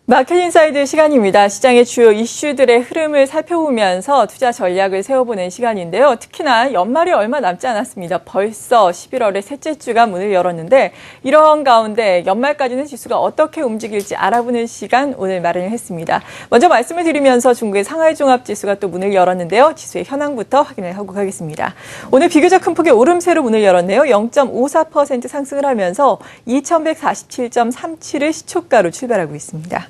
마켓인사이드 시간입니다. 시장의 주요 이슈들의 흐름을 살펴보면서 투자 전략을 세워보는 시간인데요. 특히나 연말이 얼마 남지 않았습니다. 벌써 11월의 셋째 주가 문을 열었는데 이런 가운데 연말까지는 지수가 어떻게 움직일지 알아보는 시간 오늘 마련을 했습니다. 먼저 말씀을 드리면서 중국의 상하이 종합지수가 또 문을 열었는데요. 지수의 현황부터 확인을 하고 가겠습니다. 오늘 비교적 큰 폭의 오름세로 문을 열었네요. 0.54% 상승을 하면서 2147.37을 시초가로 출발하고 있습니다.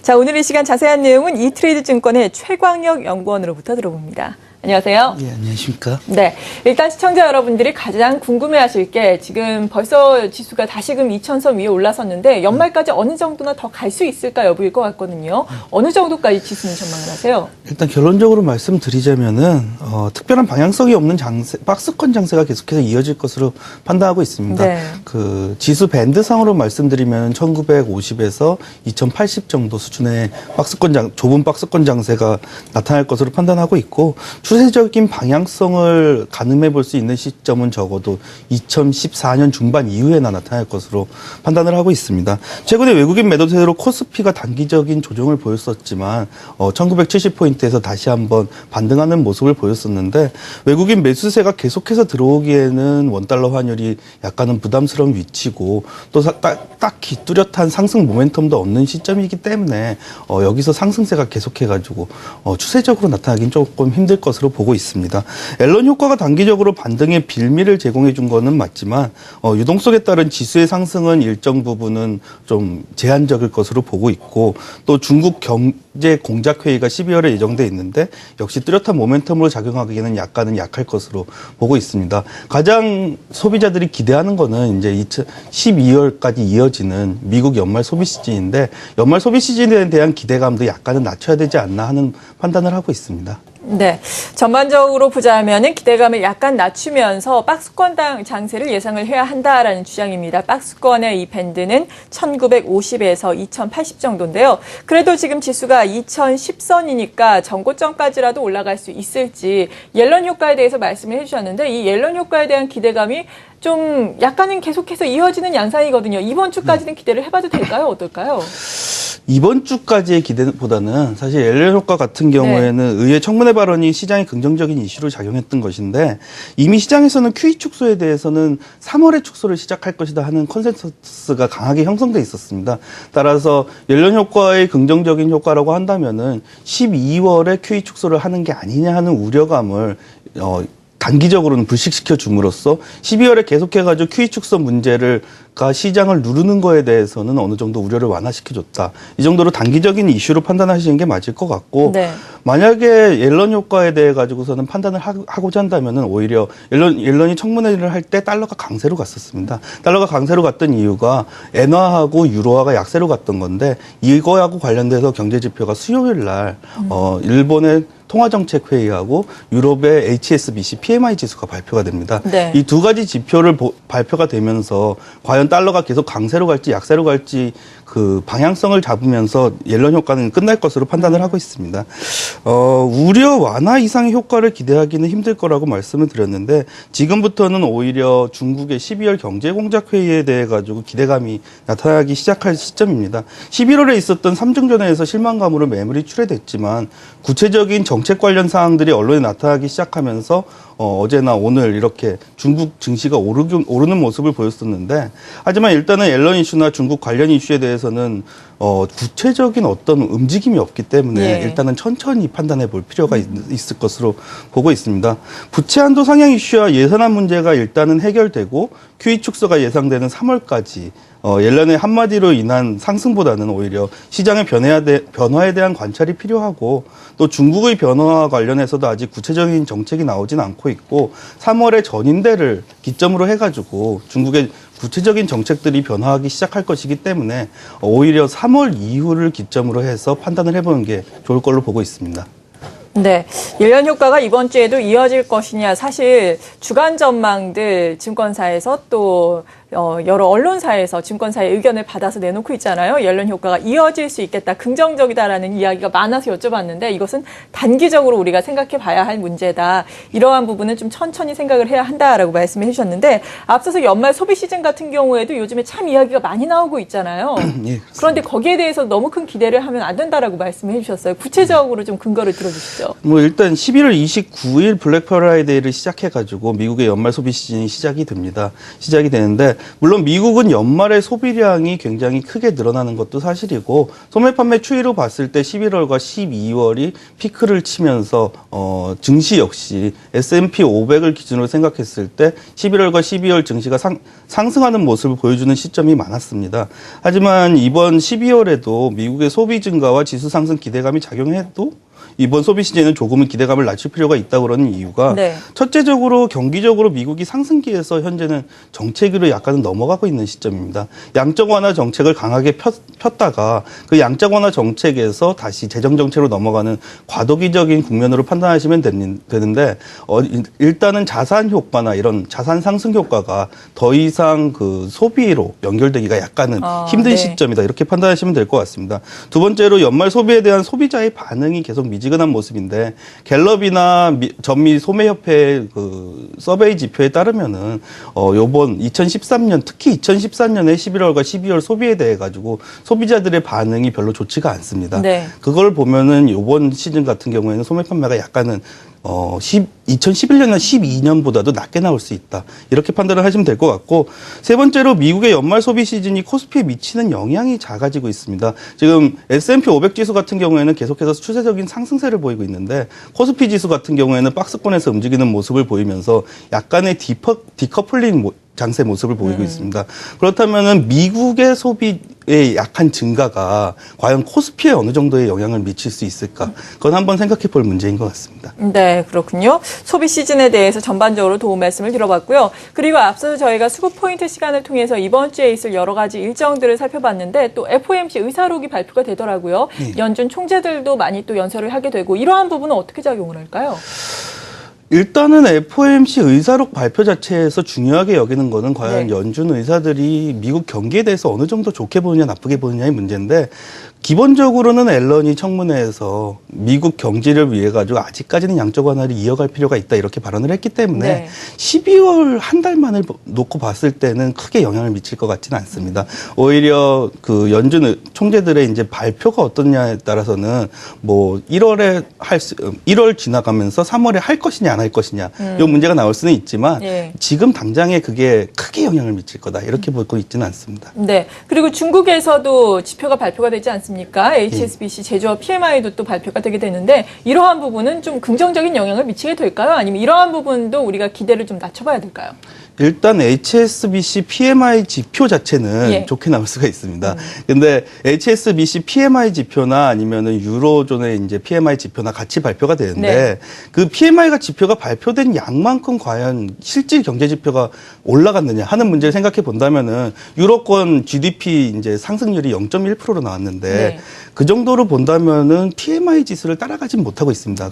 자, 오늘 이 시간 자세한 내용은 이트레이드 증권의 최광혁 연구원으로부터 들어봅니다. 안녕하세요. 예, 안녕하십니까. 네, 일단 시청자 여러분들이 가장 궁금해하실 게 지금 벌써 지수가 다시금 2000선 위에 올라섰는데 연말까지 어느 정도나 더 갈 수 있을까 여부일 것 같거든요. 어느 정도까지 지수는 전망을 하세요? 일단 결론적으로 말씀드리자면은 특별한 방향성이 없는 장세, 박스권 장세가 계속해서 이어질 것으로 판단하고 있습니다. 네. 그 지수 밴드상으로 말씀드리면 1950에서 2080 정도 수준의 좁은 박스권 장세가 나타날 것으로 판단하고 있고 추세적인 방향성을 가늠해 볼 수 있는 시점은 적어도 2014년 중반 이후에나 나타날 것으로 판단을 하고 있습니다. 최근에 외국인 매도세로 코스피가 단기적인 조정을 보였었지만 1970포인트에서 다시 한번 반등하는 모습을 보였었는데 외국인 매수세가 계속해서 들어오기에는 원달러 환율이 약간은 부담스러운 위치고 또 딱히 뚜렷한 상승 모멘텀도 없는 시점이기 때문에 여기서 상승세가 계속해가지고 추세적으로 나타나긴 조금 힘들 것으로 보고 있습니다. 앨런 효과가 단기적으로 반등의 빌미를 제공해 준 거는 맞지만 유동성에 따른 지수의 상승은 일정 부분은 좀 제한적일 것으로 보고 있고 또 중국 경제 공작 회의가 12월에 예정돼 있는데 역시 뚜렷한 모멘텀으로 작용하기에는 약간은 약할 것으로 보고 있습니다. 가장 소비자들이 기대하는 거는 이제 12월까지 이어지는 미국 연말 소비 시즌인데 연말 소비 시즌에 대한 기대감도 약간은 낮춰야 되지 않나 하는 판단을 하고 있습니다. 네, 전반적으로 보자면은 기대감을 약간 낮추면서 박스권 장세를 예상을 해야 한다라는 주장입니다. 박스권의 이 밴드는 1950에서 2080 정도인데요. 그래도 지금 지수가 2010선이니까 전고점까지라도 올라갈 수 있을지 옐런 효과에 대해서 말씀을 해주셨는데 이 옐런 효과에 대한 기대감이 좀 약간은 계속해서 이어지는 양상이거든요. 이번 주까지는 기대를 해봐도 될까요? 어떨까요? 이번 주까지의 기대보다는 사실 옐런 효과 같은 경우에는 의회 청문회 발언이 시장에 긍정적인 이슈로 작용했던 것인데 이미 시장에서는 QE 축소에 대해서는 3월에 축소를 시작할 것이다 하는 컨센서스가 강하게 형성돼 있었습니다. 따라서 옐런 효과의 긍정적인 효과라고 한다면은 12월에 QE 축소를 하는 게 아니냐 하는 우려감을 단기적으로는 불식시켜 줌으로써 12월에 계속해가지고 QE 축소 문제가 시장을 누르는 거에 대해서는 어느 정도 우려를 완화시켜줬다. 이 정도로 단기적인 이슈로 판단하시는 게 맞을 것 같고 네. 만약에 옐런 효과에 대해 가지고서는 판단을 하고자 한다면은 오히려 옐런이 청문회를 할 때 달러가 강세로 갔었습니다. 달러가 강세로 갔던 이유가 엔화하고 유로화가 약세로 갔던 건데 이거하고 관련돼서 경제 지표가 수요일 날 일본의 통화정책회의하고 유럽의 HSBC PMI 지수가 발표가 됩니다. 네. 이 두 가지 지표를 발표가 되면서 과연 달러가 계속 강세로 갈지 약세로 갈지 그 방향성을 잡으면서 옐런 효과는 끝날 것으로 판단을 하고 있습니다. 우려 완화 이상의 효과를 기대하기는 힘들 거라고 말씀을 드렸는데 지금부터는 오히려 중국의 12월 경제공작회의에 대해 가지고 기대감이 나타나기 시작할 시점입니다. 11월에 있었던 삼중전회에서 실망감으로 매물이 출회됐지만 구체적인 정책 관련 사항들이 언론에 나타나기 시작하면서 어제나 오늘 이렇게 중국 증시가 오르는 모습을 보였었는데 하지만 일단은 앨런 이슈나 중국 관련 이슈에 대해서는 구체적인 어떤 움직임이 없기 때문에 일단은 천천히 판단해 볼 필요가 있을 것으로 보고 있습니다. 부채 한도 상향 이슈와 예산안 문제가 일단은 해결되고 QE 축소가 예상되는 3월까지 옐런의 한마디로 인한 상승보다는 오히려 시장의 변화에 대한 관찰이 필요하고 또 중국의 변화와 관련해서도 아직 구체적인 정책이 나오진 않고 있고 3월에 전인대를 기점으로 해가지고 중국의 구체적인 정책들이 변화하기 시작할 것이기 때문에 오히려 3월 이후를 기점으로 해서 판단을 해보는 게 좋을 걸로 보고 있습니다. 네, 옐런 효과가 이번 주에도 이어질 것이냐 사실 주간 전망들 증권사에서 또 여러 언론사에서 증권사의 의견을 받아서 내놓고 있잖아요. 연련 효과가 이어질 수 있겠다, 긍정적이다라는 이야기가 많아서 여쭤봤는데 이것은 단기적으로 우리가 생각해 봐야 할 문제다. 이러한 부분은 좀 천천히 생각을 해야 한다라고 말씀해 주셨는데 앞서서 연말 소비 시즌 같은 경우에도 요즘에 참 이야기가 많이 나오고 있잖아요. 예, 그런데 거기에 대해서 너무 큰 기대를 하면 안 된다라고 말씀해 주셨어요. 구체적으로 좀 근거를 들어주시죠. 뭐 일단 11월 29일 블랙 프라이데이를 시작해가지고 미국의 연말 소비 시즌이 시작이 되는데 물론 미국은 연말에 소비량이 굉장히 크게 늘어나는 것도 사실이고 소매 판매 추이로 봤을 때 11월과 12월이 피크를 치면서 증시 역시 S&P 500을 기준으로 생각했을 때 11월과 12월 증시가 상승하는 모습을 보여주는 시점이 많았습니다. 하지만 이번 12월에도 미국의 소비 증가와 지수 상승 기대감이 작용해도 이번 소비 시즌에는 조금은 기대감을 낮출 필요가 있다고 그러는 이유가 네. 첫째적으로 경기적으로 미국이 상승기에서 현재는 정책으로 약간은 넘어가고 있는 시점입니다. 양적 완화 정책을 강하게 폈다가 그 양적 완화 정책에서 다시 재정 정책으로 넘어가는 과도기적인 국면으로 판단하시면 되는데 일단은 자산 효과나 이런 자산 상승 효과가 더 이상 그 소비로 연결되기가 약간은 힘든 네. 시점이다. 이렇게 판단하시면 될 것 같습니다. 두 번째로 연말 소비에 대한 소비자의 반응이 계속 미지근한 모습인데 갤럽이나 전미 소매협회 그 서베이 지표에 따르면은 요번 2013년 특히 2013년에 11월과 12월 소비에 대해 가지고 소비자들의 반응이 별로 좋지가 않습니다. 네. 그걸 보면은 요번 시즌 같은 경우에는 소매 판매가 약간은 2011년이나 12년보다도 낮게 나올 수 있다. 이렇게 판단을 하시면 될 것 같고 세 번째로 미국의 연말 소비 시즌이 코스피에 미치는 영향이 작아지고 있습니다. 지금 S&P 500 지수 같은 경우에는 계속해서 추세적인 상승세를 보이고 있는데 코스피 지수 같은 경우에는 박스권에서 움직이는 모습을 보이면서 약간의 디커플링 장세 모습을 보이고 있습니다. 그렇다면은 미국의 소비의 약한 증가가 과연 코스피에 어느 정도의 영향을 미칠 수 있을까? 그건 한번 생각해 볼 문제인 것 같습니다. 네, 그렇군요. 소비 시즌에 대해서 전반적으로 도움 말씀을 들어봤고요. 그리고 앞서 저희가 수급 포인트 시간을 통해서 이번 주에 있을 여러 가지 일정들을 살펴봤는데 또 FOMC 의사록이 발표가 되더라고요. 네. 연준 총재들도 많이 또 연설을 하게 되고 이러한 부분은 어떻게 작용을 할까요? 일단은 FOMC 의사록 발표 자체에서 중요하게 여기는 거는 과연 네. 연준 의사들이 미국 경기에 대해서 어느 정도 좋게 보느냐 나쁘게 보느냐의 문제인데 기본적으로는 앨런이 청문회에서 미국 경제를 위해 가지고 아직까지는 양적 완화를 이어갈 필요가 있다 이렇게 발언을 했기 때문에 네. 12월 한 달만을 놓고 봤을 때는 크게 영향을 미칠 것 같지는 않습니다. 오히려 그 연준 총재들의 이제 발표가 어떠냐에 따라서는 뭐 1월 지나가면서 3월에 할 것이냐 안 할 것이냐 이 문제가 나올 수는 있지만 네. 지금 당장에 그게 크게 영향을 미칠 거다 이렇게 보고 있지는 않습니다. 네. 그리고 중국에서도 지표가 발표가 되지 않습니까? HSBC 제조업 PMI도 또 발표가 되게 되는데 이러한 부분은 좀 긍정적인 영향을 미치게 될까요? 아니면 이러한 부분도 우리가 기대를 좀 낮춰봐야 될까요? 일단 HSBC PMI 지표 자체는 예. 좋게 나올 수가 있습니다. 근데 HSBC PMI 지표나 아니면은 유로존의 이제 PMI 지표나 같이 발표가 되는데 네. 그 PMI가 지표가 발표된 양만큼 과연 실질 경제 지표가 올라갔느냐 하는 문제를 생각해 본다면은 유로권 GDP 이제 상승률이 0.1%로 나왔는데 네. 그 정도로 본다면은 PMI 지수를 따라가진 못하고 있습니다.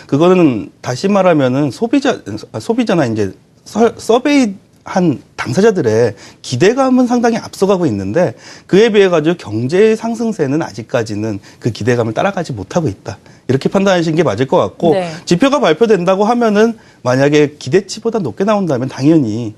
그거는 다시 말하면은 소비자나 이제 서베이 한 당사자들의 기대감은 상당히 앞서가고 있는데 그에 비해 가지고 경제의 상승세는 아직까지는 그 기대감을 따라가지 못하고 있다. 이렇게 판단하시는 게 맞을 것 같고 네. 지표가 발표된다고 하면은 만약에 기대치보다 높게 나온다면 당연히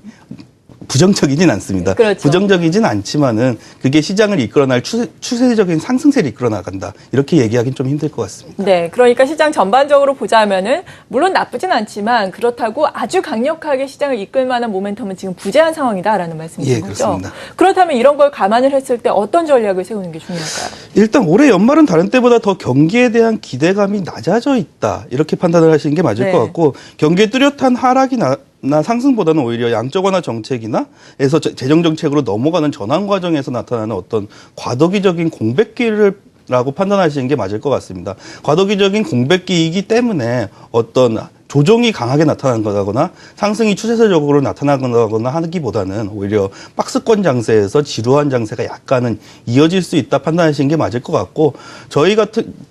부정적이진 않습니다. 그렇죠. 부정적이진 않지만은 그게 시장을 이끌어날 추세적인 상승세를 이끌어 나간다. 이렇게 얘기하기는 좀 힘들 것 같습니다. 네, 그러니까 시장 전반적으로 보자면은 물론 나쁘진 않지만 그렇다고 아주 강력하게 시장을 이끌 만한 모멘텀은 지금 부재한 상황이다라는 말씀이신 예, 거죠? 그렇습니다. 그렇다면 이런 걸 감안을 했을 때 어떤 전략을 세우는 게 중요할까요? 일단 올해 연말은 다른 때보다 더 경기에 대한 기대감이 낮아져 있다. 이렇게 판단을 하시는 게 맞을 네. 것 같고 경기의 뚜렷한 하락이나 상승보다는 오히려 양적 완화 정책이나 에서 재정 정책으로 넘어가는 전환 과정에서 나타나는 어떤 과도기적인 공백기라고 판단하시는 게 맞을 것 같습니다. 과도기적인 공백기이기 때문에 어떤 조정이 강하게 나타난다거나 상승이 추세적으로 나타나거나 하기보다는 오히려 박스권 장세에서 지루한 장세가 약간은 이어질 수 있다 판단하시는 게 맞을 것 같고,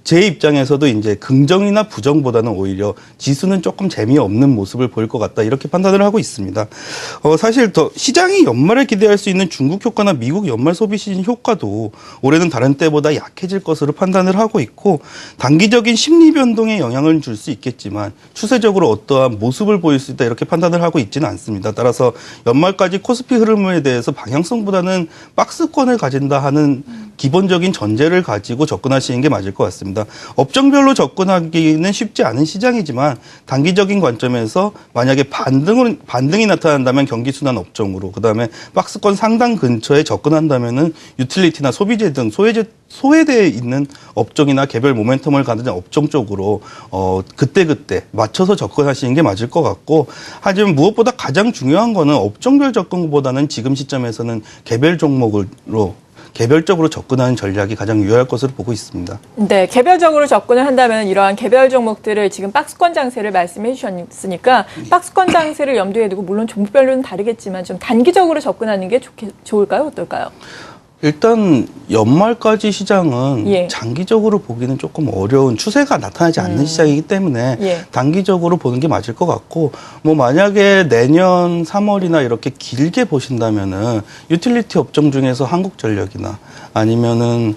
제 입장에서도 이제 긍정이나 부정보다는 오히려 지수는 조금 재미없는 모습을 보일 것 같다, 이렇게 판단을 하고 있습니다. 사실 더 시장이 연말에 기대할 수 있는 중국 효과나 미국 연말 소비 시즌 효과도 올해는 다른 때보다 약해질 것으로 판단을 하고 있고, 단기적인 심리 변동에 영향을 줄 수 있겠지만 추세적으로 어떠한 모습을 보일 수 있다, 이렇게 판단을 하고 있지는 않습니다. 따라서 연말까지 코스피 흐름에 대해서 방향성보다는 박스권을 가진다 하는 기본적인 전제를 가지고 접근하시는 게 맞을 것 같습니다. 업종별로 접근하기는 쉽지 않은 시장이지만 단기적인 관점에서 만약에 반등이 나타난다면 경기 순환 업종으로, 그다음에 박스권 상단 근처에 접근한다면은 유틸리티나 소비재 등 소외되어 있는 업종이나 개별 모멘텀을 가진 업종 쪽으로 그때그때 맞춰서 접근하시는 게 맞을 것 같고, 하지만 무엇보다 가장 중요한 거는 업종별 접근보다는 지금 시점에서는 개별 종목으로 개별적으로 접근하는 전략이 가장 유효할 것으로 보고 있습니다. 네, 개별적으로 접근을 한다면 이러한 개별 종목들을 지금 박스권 장세를 말씀해 주셨으니까 박스권 장세를 염두에 두고, 물론 종목별로는 다르겠지만 좀 단기적으로 접근하는 게 좋을까요? 어떨까요? 일단 연말까지 시장은 예. 장기적으로 보기는 조금 어려운, 추세가 나타나지 않는 시장이기 때문에 예. 단기적으로 보는 게 맞을 것 같고, 뭐 만약에 내년 3월이나 이렇게 길게 보신다면은 유틸리티 업종 중에서 한국전력이나 아니면은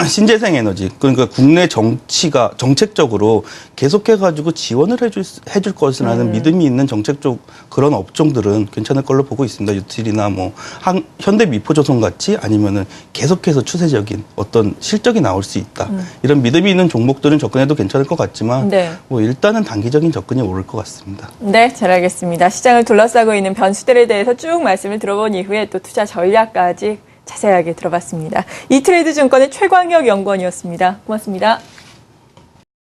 신재생에너지, 그러니까 국내 정책적으로 계속해가지고 지원을 해줄 것이라는 믿음이 있는 정책 쪽 그런 업종들은 괜찮을 걸로 보고 있습니다. 유틸이나 뭐 현대미포조선 같이, 아니면은 계속해서 추세적인 어떤 실적이 나올 수 있다, 이런 믿음이 있는 종목들은 접근해도 괜찮을 것 같지만, 네. 뭐 일단은 단기적인 접근이 옳을 것 같습니다. 네, 잘 알겠습니다. 시장을 둘러싸고 있는 변수들에 대해서 쭉 말씀을 들어본 이후에 또 투자 전략까지 자세하게 들어봤습니다. 이트레이드 증권의 최광혁 연구원이었습니다. 고맙습니다.